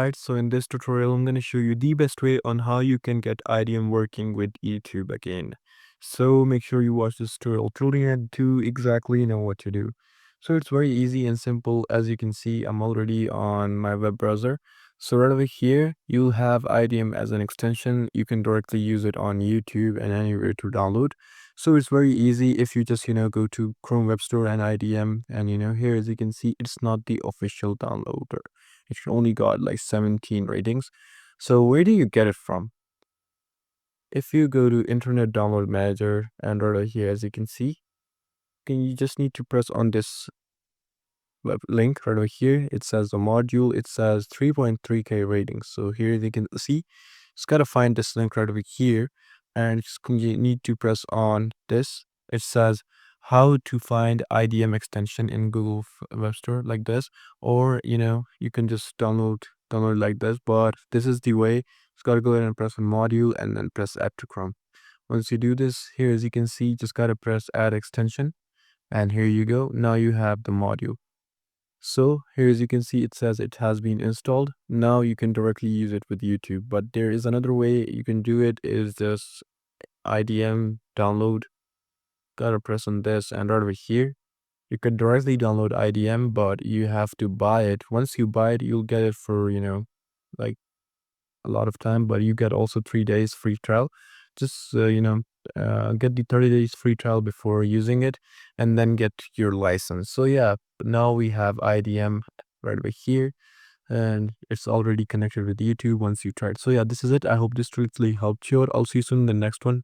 Alright, so in this tutorial, I'm going to show you the best way on how you can get IDM working with YouTube again. So make sure you watch this tutorial till the end to exactly know what to do. So it's very easy and simple. As you can see, I'm already on my web browser. So right over here, you'll have IDM as an extension. You can directly use it on YouTube and anywhere to download. So it's very easy if you just, go to Chrome Web Store and IDM. And, here, as you can see, it's not the official downloader. It only got like 17 ratings. So where do you get it from? If you go to Internet Download Manager and right here, as you can see, you just need to press on this web link right over here. It says the module, it says 3.3K ratings. So here you can see, just gotta find this link right over here and you need to press on this. It says how to find IDM extension in Google Web Store like this, or you can just download like this, but this is the way. Just gotta go ahead and press on module and then press add to Chrome. Once you do this, here as you can see, just gotta press add extension, and here you go. Now you have the module. So here as you can see, it says it has been installed. Now you can directly use it with YouTube, but there is another way you can do it, is just IDM download. Gotta press on this, and right over here, you could directly download IDM, but you have to buy it. Once you buy it, you'll get it for, like a lot of time, but you get also 3 days free trial. Just, get the 30 days free trial before using it and then get your license. So yeah, now we have IDM right over here and it's already connected with YouTube once you try it. So yeah, this is it. I hope this truthfully helped you out. I'll see you soon in the next one.